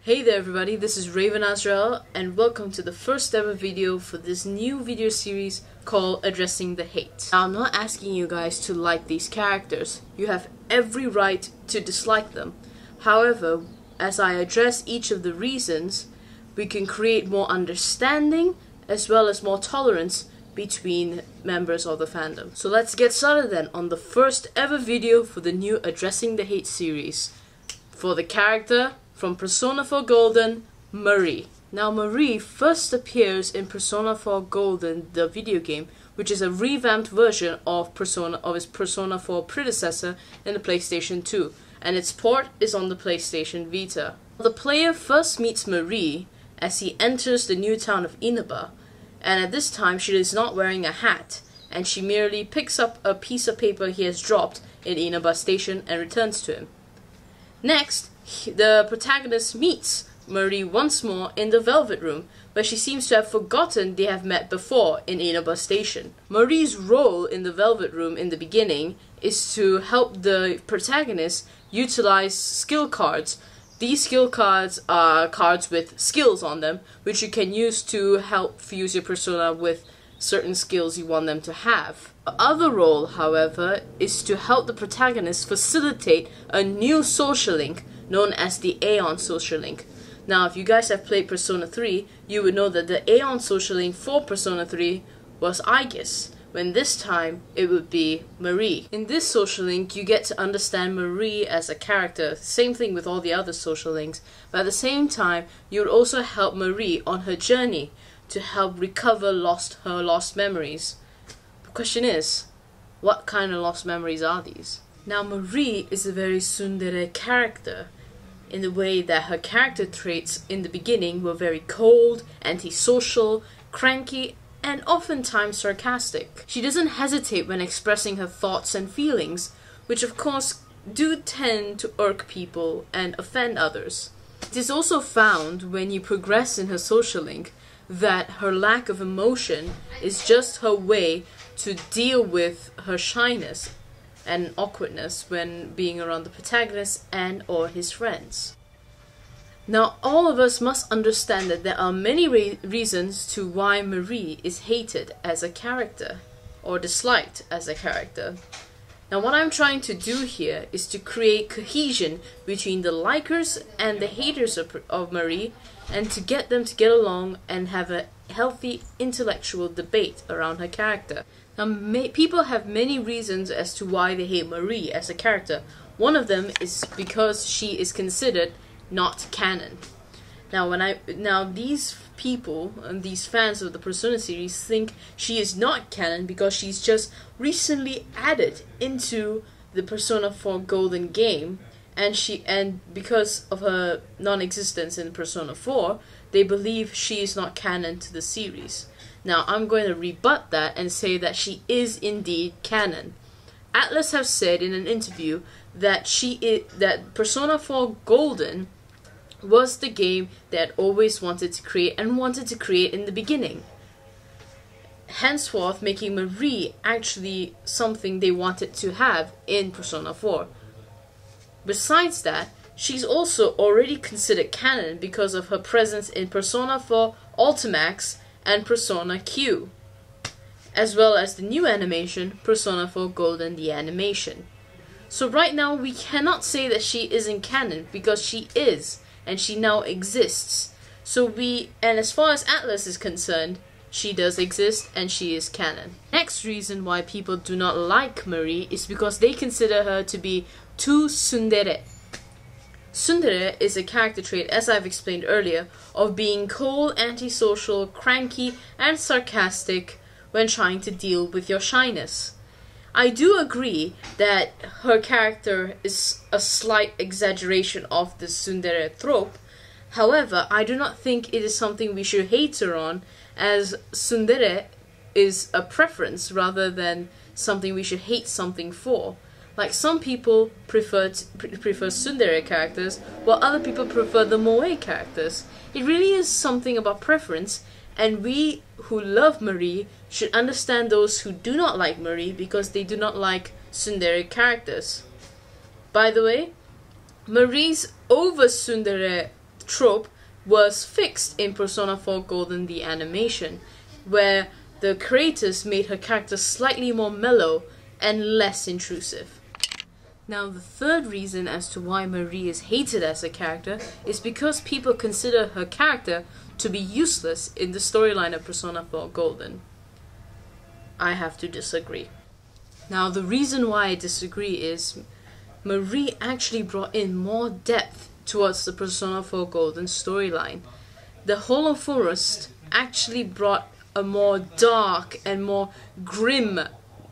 Hey there everybody, this is Raven Azrael and welcome to the first ever video for this new video series called Addressing the Hate. Now I'm not asking you guys to like these characters, you have every right to dislike them. However, as I address each of the reasons, we can create more understanding as well as more tolerance between members of the fandom. So let's get started then on the first ever video for the new Addressing the Hate series for the character from Persona 4 Golden, Marie. Now Marie first appears in Persona 4 Golden, the video game, which is a revamped version of its Persona 4 predecessor in the PlayStation 2, and its port is on the PlayStation Vita. The player first meets Marie as he enters the new town of Inaba, and at this time she is not wearing a hat, and she merely picks up a piece of paper he has dropped in Inaba Station and returns to him. Next, the protagonist meets Marie once more in the Velvet Room, where she seems to have forgotten they have met before in Inaba Station. Marie's role in the Velvet Room in the beginning is to help the protagonist utilize skill cards. These skill cards are cards with skills on them, which you can use to help fuse your persona with certain skills you want them to have. The other role, however, is to help the protagonist facilitate a new social link known as the Aeon social link. Now, if you guys have played Persona 3, you would know that the Aeon social link for Persona 3 was Aegis, when this time it would be Marie. In this social link, you get to understand Marie as a character, same thing with all the other social links, but at the same time, you would also help Marie on her journey to help recover her lost memories. The question is, what kind of lost memories are these? Now, Marie is a very tsundere character, in the way that her character traits in the beginning were very cold, antisocial, cranky, and oftentimes sarcastic. She doesn't hesitate when expressing her thoughts and feelings, which of course do tend to irk people and offend others. It is also found when you progress in her social link that her lack of emotion is just her way to deal with her shyness and awkwardness when being around the protagonist and or his friends. Now, all of us must understand that there are many reasons to why Marie is hated as a character or disliked as a character. Now, what I'm trying to do here is to create cohesion between the likers and the haters of Marie, and to get them to get along and have a healthy intellectual debate around her character. Now, people have many reasons as to why they hate Marie as a character. One of them is because she is considered not canon. Now, these people and these fans of the Persona series think she is not canon because she's just recently added into the Persona 4 Golden game, and because of her non-existence in Persona 4, they believe she is not canon to the series. Now, I'm going to rebut that and say that she is indeed canon. Atlus have said in an interview that that Persona 4 Golden was the game that always wanted to create in the beginning. Henceforth, making Marie actually something they wanted to have in Persona 4. Besides that, she's also already considered canon because of her presence in Persona 4 Ultimax and Persona Q, as well as the new animation, Persona 4 Golden the animation. So right now, we cannot say that she isn't canon because she is, and she now exists. And as far as Atlus is concerned, she does exist and she is canon. Next reason why people do not like Marie is because they consider her to be too tsundere. Tsundere is a character trait, as I've explained earlier, of being cold, antisocial, cranky, and sarcastic when trying to deal with your shyness. I do agree that her character is a slight exaggeration of the tsundere trope. However, I do not think it is something we should hate her on, as tsundere is a preference rather than something we should hate something for. Like, some people prefer tsundere characters, while other people prefer the moe characters. It really is something about preference, and we who love Marie should understand those who do not like Marie because they do not like tsundere characters. By the way, Marie's over tsundere trope was fixed in Persona 4 Golden the animation, where the creators made her character slightly more mellow and less intrusive. Now, the third reason as to why Marie is hated as a character is because people consider her character to be useless in the storyline of Persona 4 Golden. I have to disagree. Now, the reason why I disagree is Marie actually brought in more depth towards the Persona 4 Golden storyline. The Hollow Forest actually brought a more dark and more grim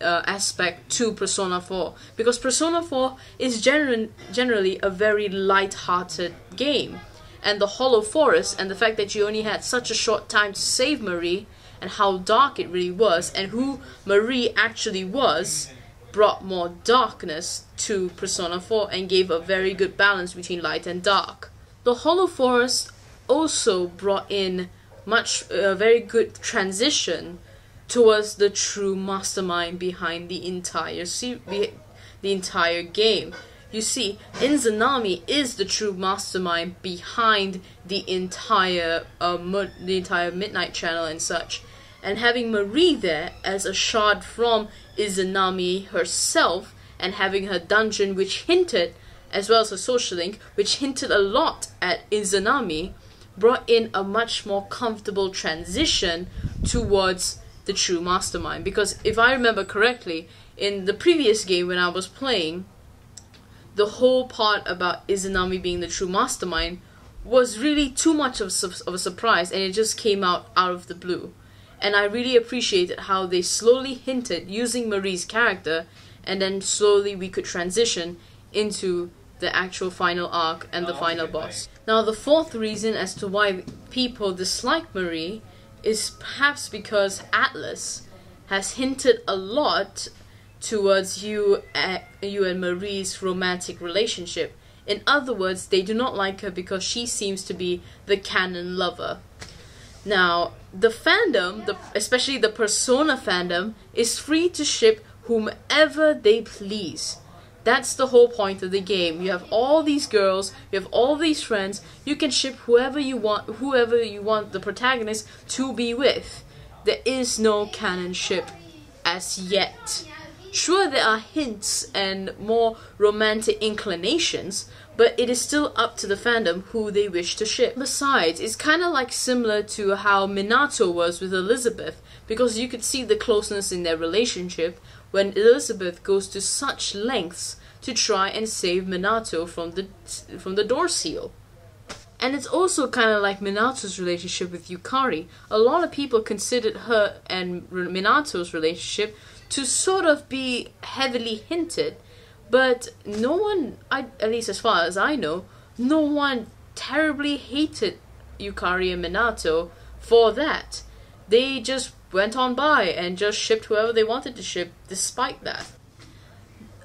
aspect to Persona 4, because Persona 4 is generally a very light-hearted game, and the Hollow Forest and the fact that you only had such a short time to save Marie and how dark it really was and who Marie actually was brought more darkness to Persona 4 and gave a very good balance between light and dark. The Hollow Forest also brought in a very good transition towards the true mastermind behind the entire game. You see, Izanami is the true mastermind behind the entire Midnight Channel and such. And having Marie there as a shard from Izanami herself, and having her dungeon which hinted, as well as her social link, which hinted a lot at Izanami, brought in a much more comfortable transition towards the true mastermind. Because if I remember correctly, in the previous game when I was playing, the whole part about Izanami being the true mastermind was really too much of a surprise, and it just came out of the blue. And I really appreciated how they slowly hinted using Marie's character, and then slowly we could transition into the actual final arc and the final boss. Now, the fourth reason as to why people dislike Marie is perhaps because Atlus has hinted a lot towards you and Marie's romantic relationship. In other words, they do not like her because she seems to be the canon lover. Now, the fandom, especially the Persona fandom, is free to ship whomever they please. That's the whole point of the game. You have all these girls, you have all these friends, you can ship whoever you want the protagonist to be with. There is no canon ship as yet. Sure, there are hints and more romantic inclinations, but it is still up to the fandom who they wish to ship. Besides, it's kind of like similar to how Minato was with Elizabeth, because you could see the closeness in their relationship when Elizabeth goes to such lengths to try and save Minato from the door seal. And it's also kind of like Minato's relationship with Yukari. A lot of people considered her and Minato's relationship to sort of be heavily hinted, but no one, at least as far as I know, no one terribly hated Yukari and Minato for that. They just went on by and just shipped whoever they wanted to ship despite that.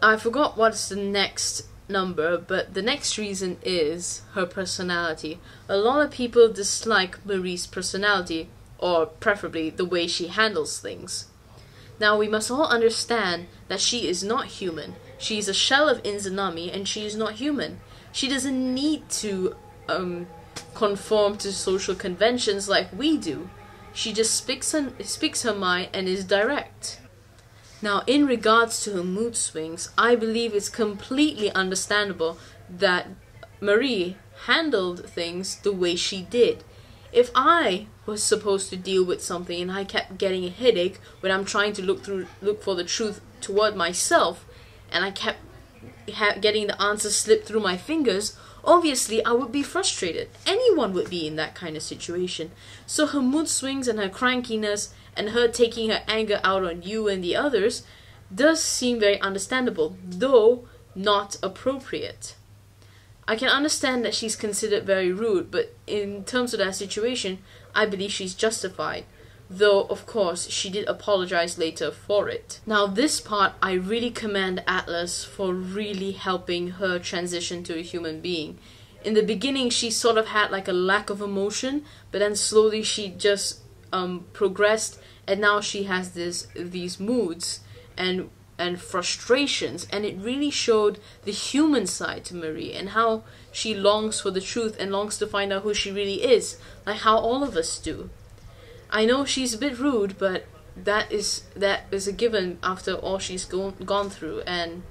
I forgot what's the next number, but the next reason is her personality. A lot of people dislike Marie's personality, or preferably the way she handles things. Now, we must all understand that she is not human. She is a shell of Izanami, and she is not human. She doesn't need to conform to social conventions like we do. She just speaks her mind and is direct. Now, in regards to her mood swings, I believe it's completely understandable that Marie handled things the way she did. If I was supposed to deal with something and I kept getting a headache when I'm trying to look for the truth toward myself, and I kept getting the answer slip through my fingers, obviously I would be frustrated. Anyone would be in that kind of situation. So her mood swings and her crankiness and her taking her anger out on you and the others does seem very understandable, though not appropriate. I can understand that she's considered very rude, but in terms of that situation, I believe she's justified. Though, of course, she did apologize later for it. Now, this part, I really commend Atlus for really helping her transition to a human being. In the beginning, she sort of had like a lack of emotion, but then slowly she just progressed, and now she has these moods. And and frustrations, and it really showed the human side to Marie and how she longs for the truth and longs to find out who she really is, like how all of us do. I know she's a bit rude, but that is a given after all she's gone through, and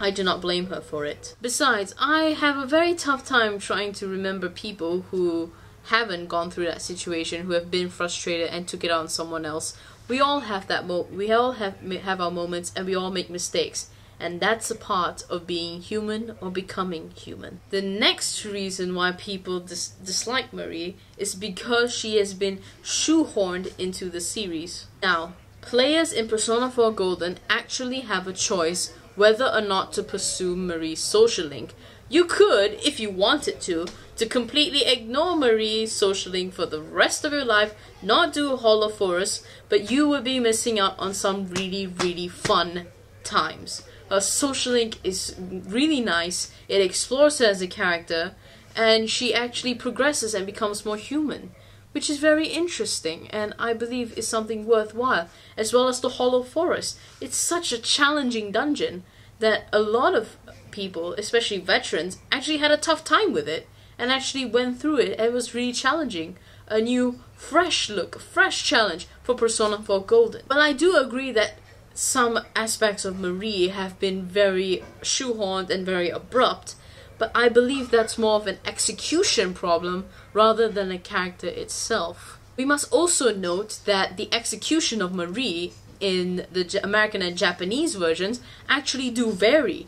I do not blame her for it. Besides, I have a very tough time trying to remember people who haven't gone through that situation, who have been frustrated and took it on someone else. We all have that we all have our moments, and we all make mistakes, and that's a part of being human or becoming human. The next reason why people dislike Marie is because she has been shoehorned into the series. Now, players in Persona 4 Golden actually have a choice whether or not to pursue Marie's social link. You could, if you wanted to completely ignore Marie's social link for the rest of your life, not do Hollow Forest, but you would be missing out on some really, really fun times. Her social link is really nice, it explores her as a character, and she actually progresses and becomes more human, which is very interesting, and I believe is something worthwhile, as well as the Hollow Forest. It's such a challenging dungeon that a lot of people, especially veterans, actually had a tough time with it, and actually went through it. It was really challenging. A new, fresh look, fresh challenge for Persona 4 Golden. But I do agree that some aspects of Marie have been very shoehorned and very abrupt, but I believe that's more of an execution problem rather than a character itself. We must also note that the execution of Marie in the American and Japanese versions actually do vary.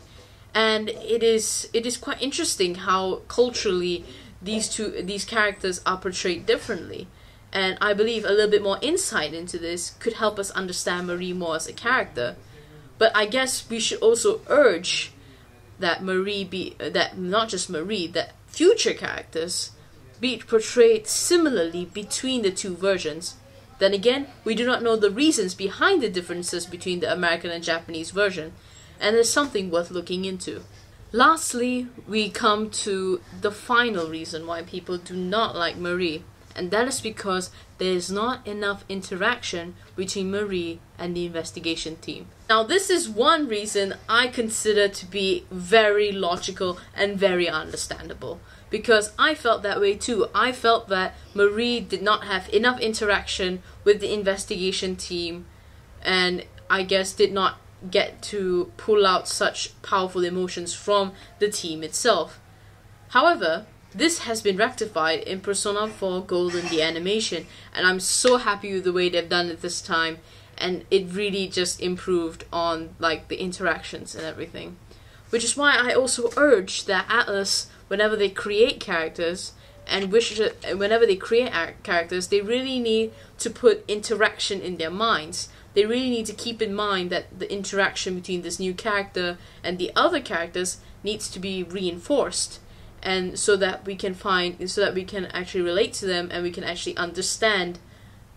And it is quite interesting how culturally these characters are portrayed differently. And I believe a little bit more insight into this could help us understand Marie more as a character. But I guess we should also urge that not just Marie, that future characters be portrayed similarly between the two versions. Then again, we do not know the reasons behind the differences between the American and Japanese version, and it's something worth looking into. Lastly, we come to the final reason why people do not like Marie, and that is because there is not enough interaction between Marie and the investigation team. Now, this is one reason I consider to be very logical and very understandable, because I felt that way too. I felt that Marie did not have enough interaction with the investigation team, and I guess did not get to pull out such powerful emotions from the team itself. However, this has been rectified in Persona 4 Golden, the animation, and I'm so happy with the way they've done it this time, and it really just improved on like the interactions and everything. Which is why I also urge that Atlus, whenever they create characters, whenever they create characters, they really need to put interaction in their minds. They really need to keep in mind that the interaction between this new character and the other characters needs to be reinforced, and so that we can actually relate to them and we can actually understand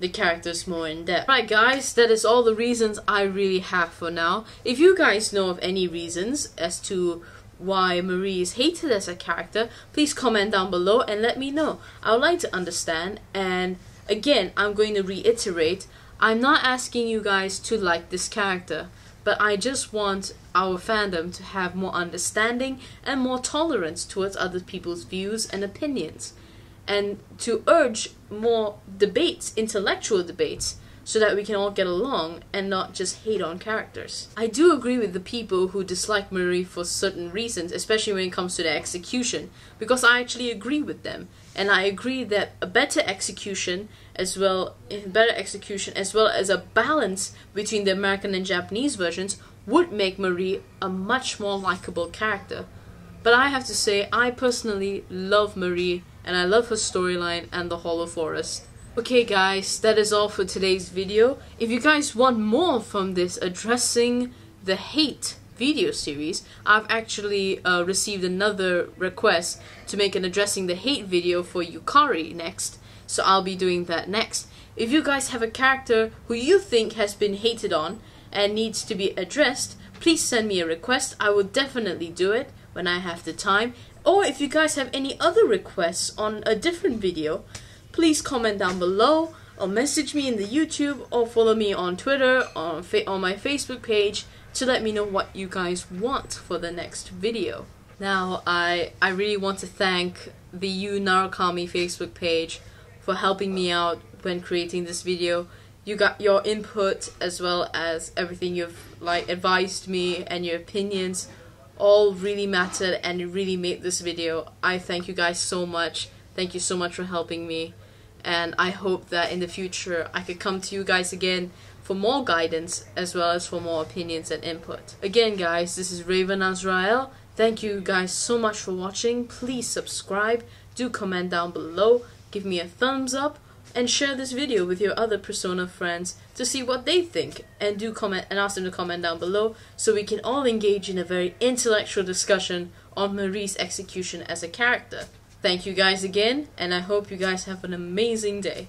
the characters more in depth. Right guys, that is all the reasons I really have for now. If you guys know of any reasons as to why Marie is hated as a character, please comment down below and let me know. I would like to understand, and again, I'm going to reiterate, I'm not asking you guys to like this character, but I just want our fandom to have more understanding and more tolerance towards other people's views and opinions, and to urge more debates, intellectual debates, so that we can all get along and not just hate on characters. I do agree with the people who dislike Marie for certain reasons, especially when it comes to the execution, because I actually agree with them, and I agree that a better execution as well as a balance between the American and Japanese versions would make Marie a much more likable character. But I have to say, I personally love Marie, and I love her storyline and the Hollow Forest. Okay guys, that is all for today's video. If you guys want more from this addressing the hate video series, I've actually received another request to make an addressing the hate video for Yukari next, so I'll be doing that next. If you guys have a character who you think has been hated on and needs to be addressed, please send me a request. I will definitely do it when I have the time. Or if you guys have any other requests on a different video, please comment down below. or message me in the YouTube, or follow me on Twitter, on my Facebook page, to let me know what you guys want for the next video. Now, I really want to thank the You Narukami Facebook page for helping me out when creating this video. You got your input as well as everything you've advised me, and your opinions all really mattered and it really made this video. I thank you guys so much. Thank you so much for helping me, and I hope that in the future I could come to you guys again for more guidance as well as for more opinions and input. Again guys, this is Raven Azrael. Thank you guys so much for watching. Please subscribe, do comment down below, give me a thumbs up, and share this video with your other Persona friends to see what they think, and do comment and ask them to comment down below so we can all engage in a very intellectual discussion on Marie's execution as a character. Thank you guys again, and I hope you guys have an amazing day.